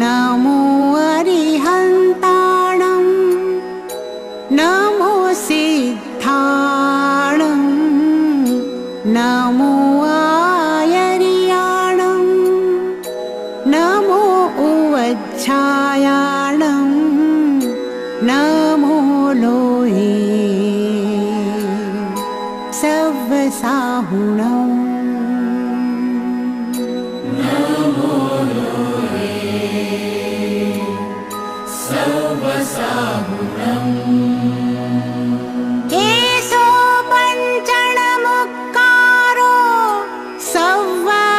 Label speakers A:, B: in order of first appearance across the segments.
A: नमो अरिहन्ताणं नमो सिद्धाणं नमो आयर्याणं नमो उवच्छायाणं नमो लोहे सव्वसाहुणम् केशो पञ्चणमुक्कारो सव्वपावपणासनो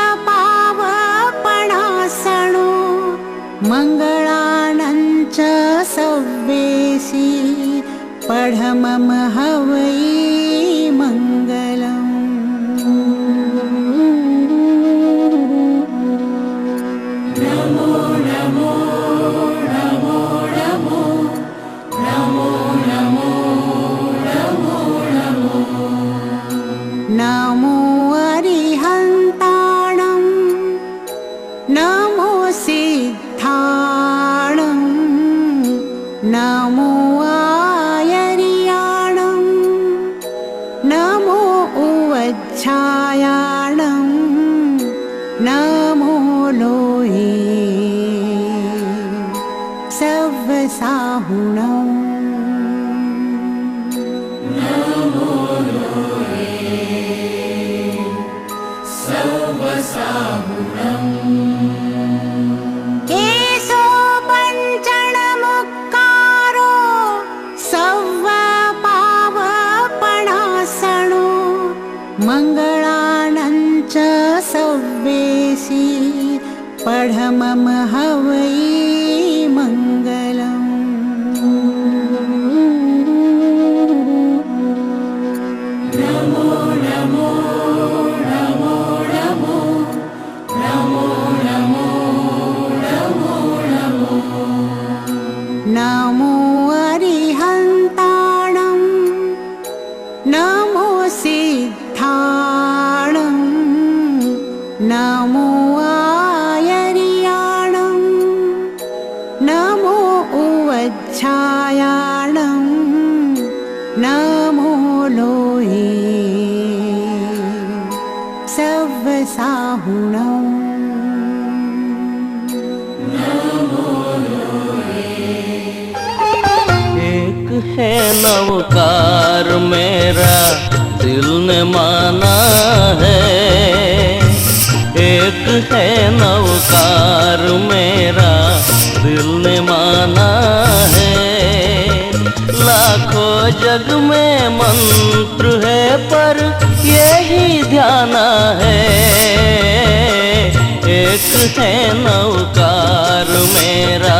A: मङ्गलानं च सव्वेसि पढमम हवै मङ्गलम्। नमो नमो नमो नमो नमो नमो नमो नमो नमो अरिहन्ताणं नमो सिद्धाणं नमो आयर्याणं नमो उवच्छायाणं नमो लोहे सव्वसाहुणम्। नमो लोहे सव्वसाहुणम्। केशो पञ्चणमुक्कारो सव्वपावपणासनो मङ्गलानं च सव्वेसि पढमम हवै मङ्गलम्। नमो नमो नमो नमो नमो नमो नमो नमो नमो अरिहन्ताणं नमो सिद्धाणं नमो आयर्याणं नमो उवच्छायाणं नमो लोहे सव्वसाहुणम्। नमो लोहे।
B: एक है नवकार मेरा दिल ने माना है, एक है नवकार मेरा दिल ने माना है। लाखों जग में मंत्र है पर यही ध्यान है, एक है नवकार मेरा।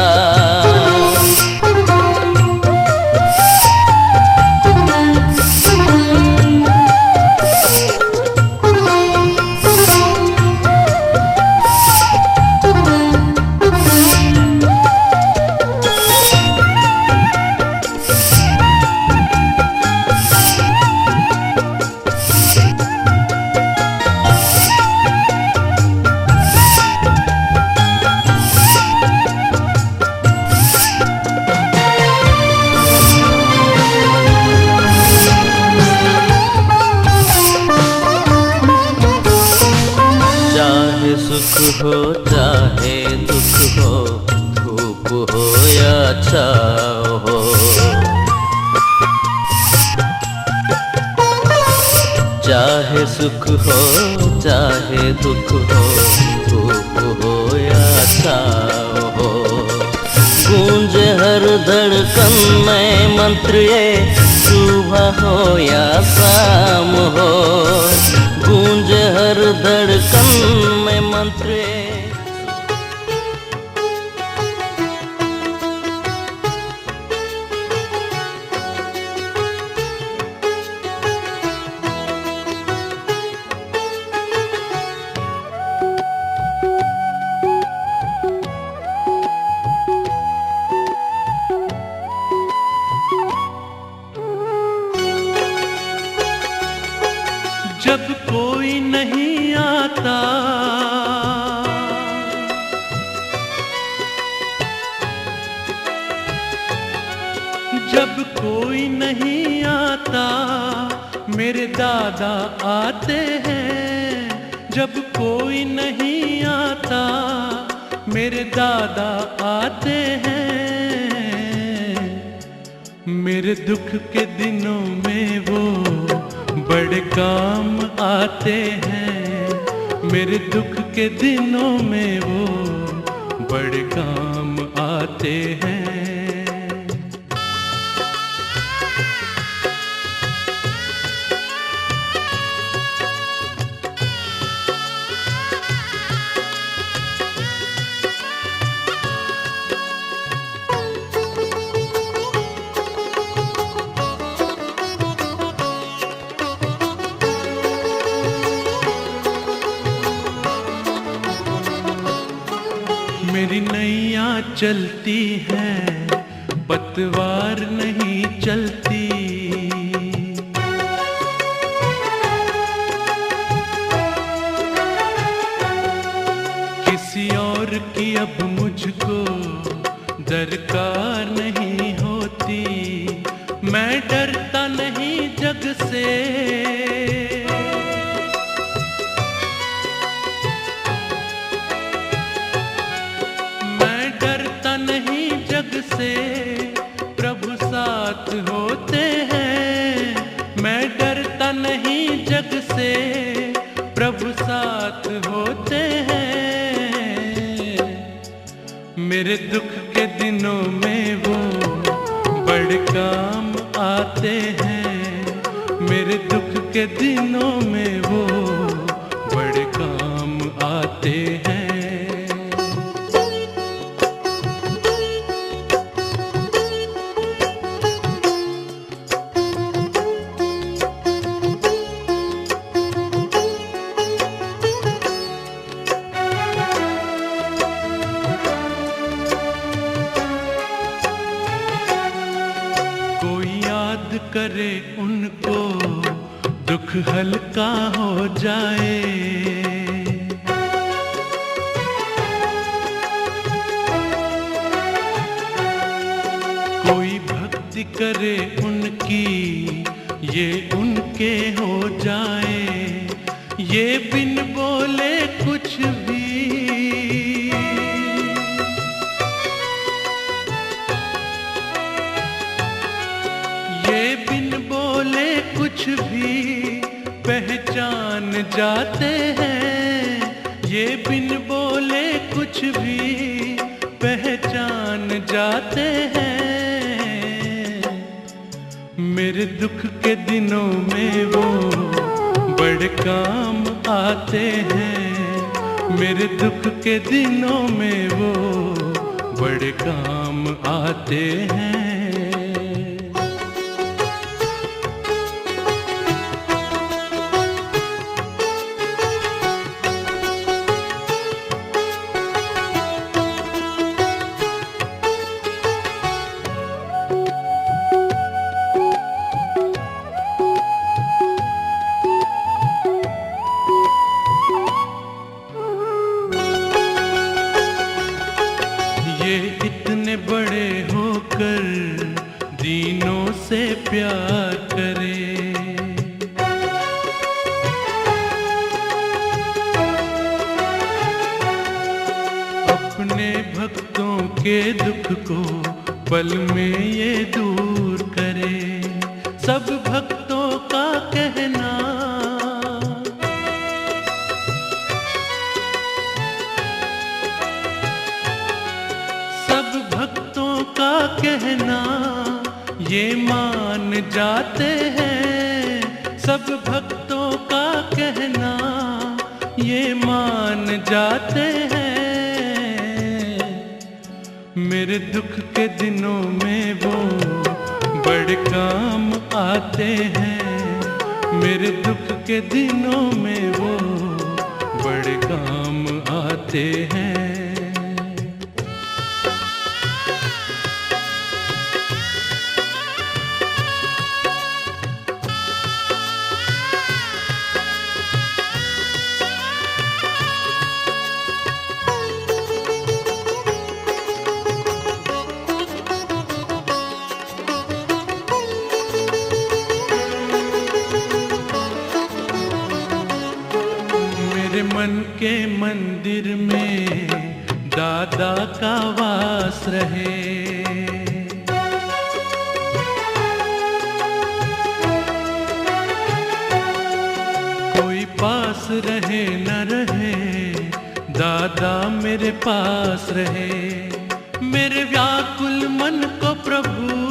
B: सुख हो चाहे दुख हो, धूप हो या छाँव हो, चाहे सुख हो चाहे दुख हो, धूप हो या छाँव हो। गूंजे हर धड़कन में मंत्र ये, सुबह हो या शाम हो। गूंजे हर धड़कन में मंत्र ये।
C: कोई नहीं आता मेरे दादा आते हैं। जब कोई नहीं आता मेरे दादा आते हैं। मेरे दुख के दिनों में वो बड़े काम आते हैं। मेरे दुख के दिनों में वो बड़े काम आते हैं। मेरी नैया चलती है पतवार नहीं चलती। किसी और की अब मुझको दरकार नहीं होती। मैं डरता नहीं जग से, नहीं जग से, प्रभु साथ होते हैं। मैं डरता नहीं जग से, प्रभु साथ होते हैं। मेरे दुख के दिनों में वो बड़े काम आते हैं। मेरे दुख के दिनों में वो बड़े काम आते हैं। करे उनको दुख हल्का हो जाए। कोई भक्ति करे उनकी ये उनके हो जाए। ये बिन बोले कुछ भी, ये बिन बोले कुछ भी पहचान जाते हैं। ये बिन बोले कुछ भी पहचान जाते हैं। मेरे दुख के दिनों में वो बड़े काम आते हैं। मेरे दुख के दिनों में वो बड़े काम आते हैं। ये इतने बड़े होकर दीनों से प्यार करे। अपने भक्तों के दुख को पल में ये दूर करे। सब भक्तों का कहना, का कहना ये मान जाते हैं। सब भक्तों का कहना ये मान जाते हैं। मेरे दुख के दिनों में वो बड़े काम आते हैं। मेरे दुख के दिनों में वो बड़े काम आते हैं। के मंदिर में दादा का वास रहे। कोई पास रहे न रहे, दादा मेरे पास रहे। मेरे व्याकुल मन को प्रभु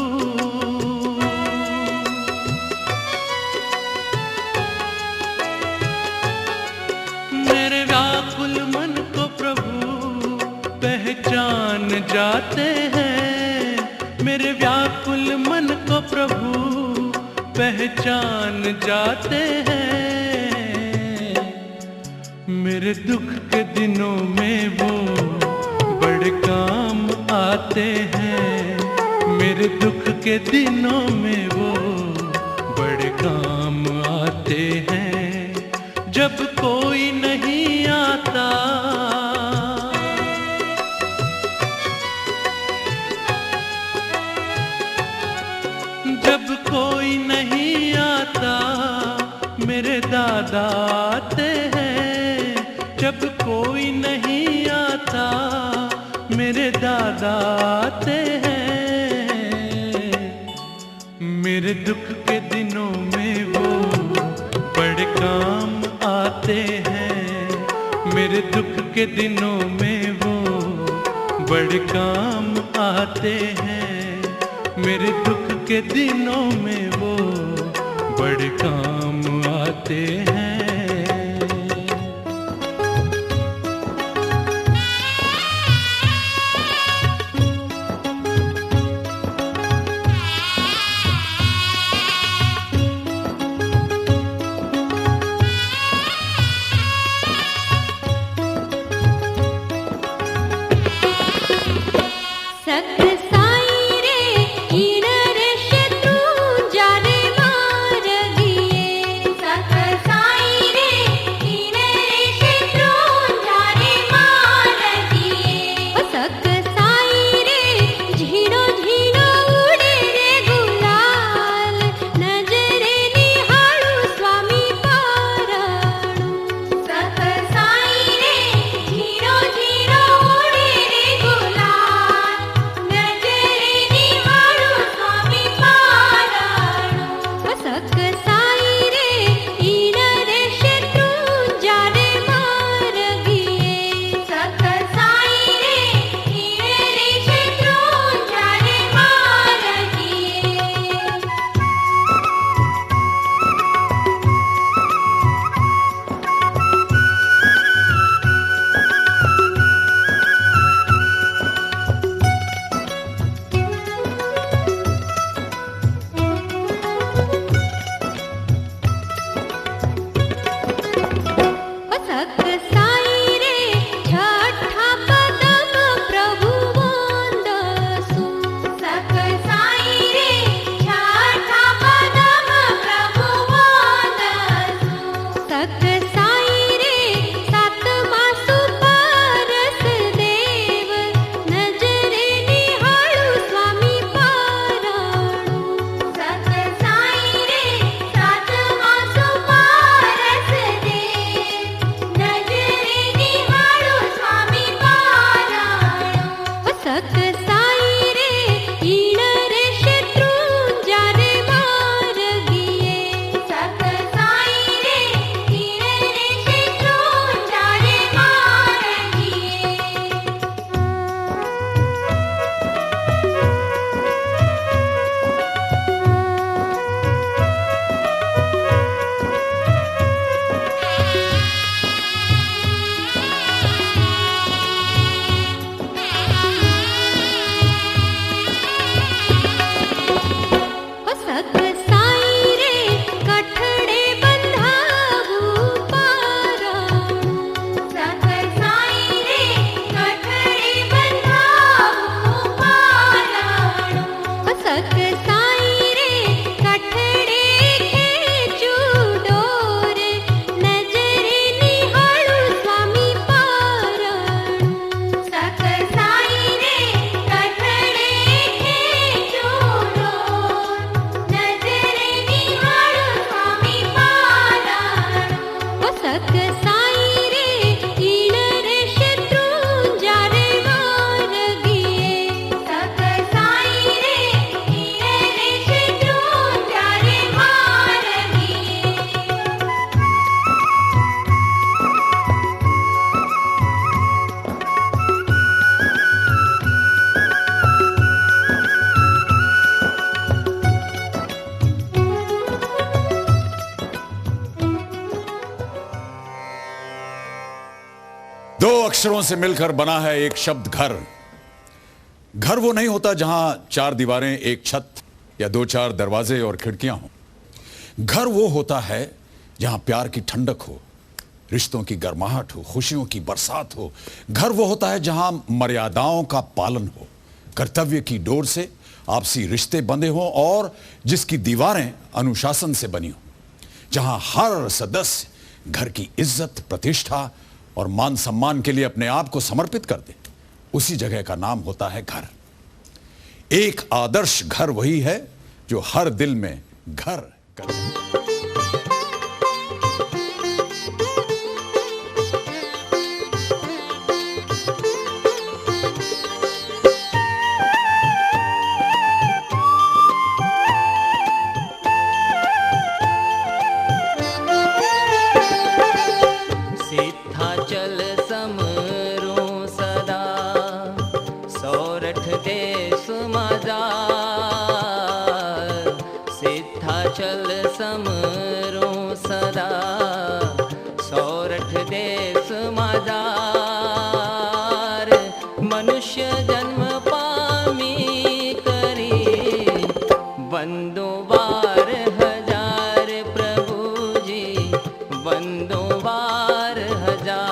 C: पहचान जाते हैं। मेरे व्याकुल मन को प्रभु पहचान जाते हैं। मेरे दुख के दिनों में वो बड़े काम आते हैं। मेरे दुख के दिनों में वो बड़े काम आते हैं। जब कोई नहीं आता, जब कोई नहीं आता, मेरे दादा आते हैं। जब कोई नहीं आता, मेरे दादा आते हैं। मेरे दुख के दिनों में वो बड़े काम आते हैं। मेरे दुख के दिनों में वो बड़े काम आते हैं। मेरे दुख के दिनों में वो बड़े काम आते हैं।
D: सत साई अक्षरों से मिलकर बना है एक शब्द घर। घर वो नहीं होता जहां चार दीवारें, एक छत या दो चार दरवाजे और खिड़कियां हों। घर वो होता है जहां प्यार की ठंडक हो, रिश्तों की गर्माहट हो, खुशियों की बरसात हो। घर वो होता है जहां मर्यादाओं का पालन हो, कर्तव्य की डोर से आपसी रिश्ते बंधे हों और जिसकी दीवारें अनुशासन से बनी हो, जहां हर सदस्य घर की इज्जत, प्रतिष्ठा और मान सम्मान के लिए अपने आप को समर्पित कर दे। उसी जगह का नाम होता है घर। एक आदर्श घर वही है जो हर दिल में घर कर दे।
B: सिद्धाचल समरो सदा, सोरठ देश माझा। सिद्धाचल समरो सदा, सोरठ देश माझा। मनुष्य जन्म पामी करी, बंदो बार हजार प्रभुजी, बंदो बार हजार।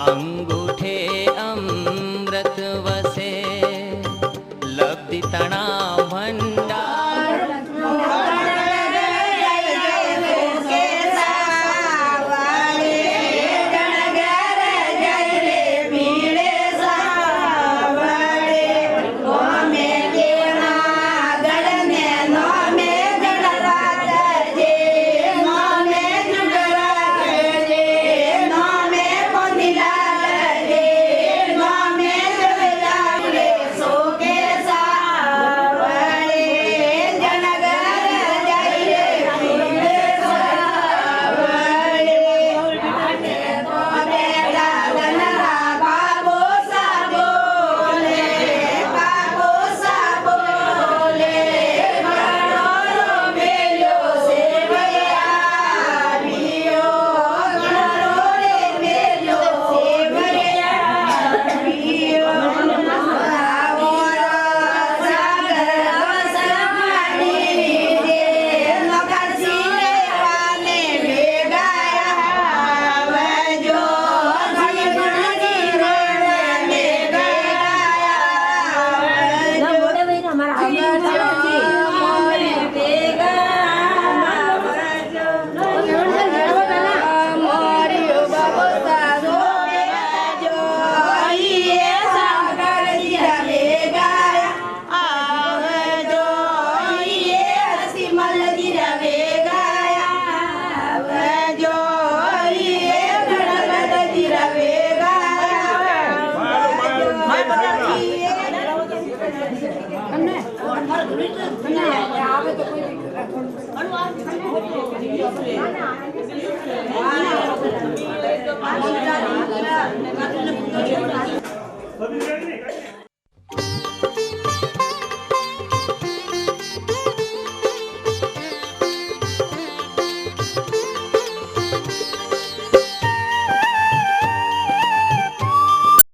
B: अंगूठे अमृत वसे, लब्धि तणा भंडार।
E: Have you read it?